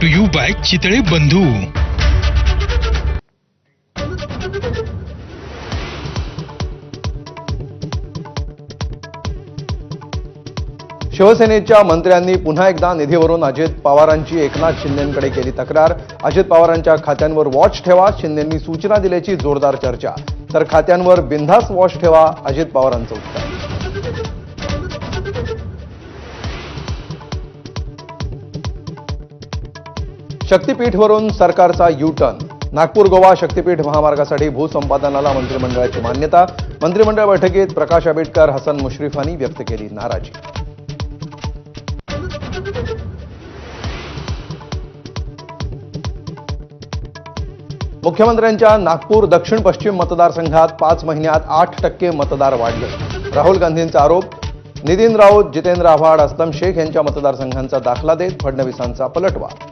To you bye Chitale बंधू। शिवसेनेच्या मंत्र्यांनी पुन्हा एकदा निधीवरून अजित पवारांची एकनाथ शिंदेंकडे केली तक्रार। अजित पवारांच्या खात्यांवर वॉच ठेवा, शिंदेंनी सूचना दिल्याची जोरदार चर्चा। तर खात्यांवर बिनधास्त वॉच ठेवा, अजित पवारांचं उत्तर। शक्तीपीठवरून सरकारचा यू टर्न। नागपूर गोवा शक्तीपीठ महामार्गासाठी भूसंपादनाला मंत्रिमंडळाची मान्यता। मंत्रिमंडळ बैठकीत प्रकाश आंबेडकर, हसन मुश्रीफांनी व्यक्त केली नाराजी। मुख्यमंत्र्यांच्या नागपूर दक्षिण पश्चिम मतदारसंघात 5 महिन्यात 8% मतदार वाढले। राहुल गांधींचा आरोप। नितीन राऊत, जितेंद्र आव्हाड, असलम शेख यांच्या मतदारसंघांचा दाखला देत फडणवीसांचा पलटवार।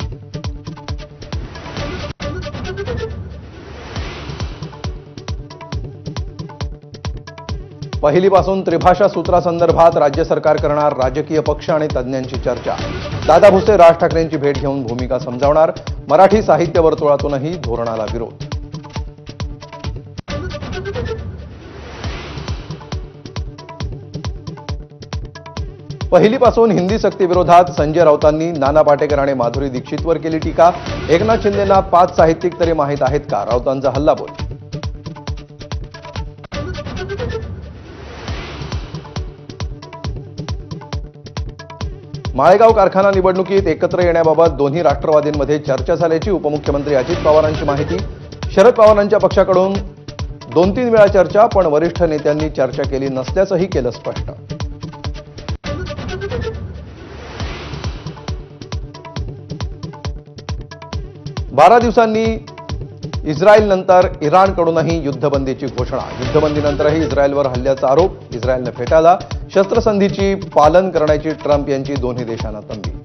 पहिलीपासून त्रिभाषा सूत्रासंदर्भात राज्य सरकार करणार राजकीय पक्ष आणि तज्ज्ञांची चर्चा। दादा भुसे राज ठाकरेंची भेट घेऊन भूमिका समजावणार। मराठी साहित्य वर्तुळातूनही धोरणाला विरोध। पहिलीपासून हिंदी सक्तीविरोधात संजय राऊतांनी नाना पाटेकर आणि माधुरी दीक्षितवर केली टीका। एकनाथ शिंदेंना 5 साहित्यिक तरी माहीत आहेत का, राऊतांचा हल्लाबोल। माळेगाव कारखाना निवडणुकीत एकत्र येण्याबाबत दोन्ही राष्ट्रवादींमध्ये चर्चा झाल्याची उपमुख्यमंत्री अजित पवारांची माहिती। शरद पवारांच्या पक्षाकडून 2-3 वेळा चर्चा, पण वरिष्ठ नेत्यांनी चर्चा केली नसल्याचंही केलं स्पष्ट। बारा दिवसांनी इस्रायलनंतर इराणकडूनही युद्धबंदीची घोषणा। युद्धबंदीनंतरही इस्रायलवर हल्ल्याचा आरोप इस्रायलने फेटाळला। शस्त्रसंधीची पालन करण्याची ट्रम्प यांची दोन्ही देशांना तंबी।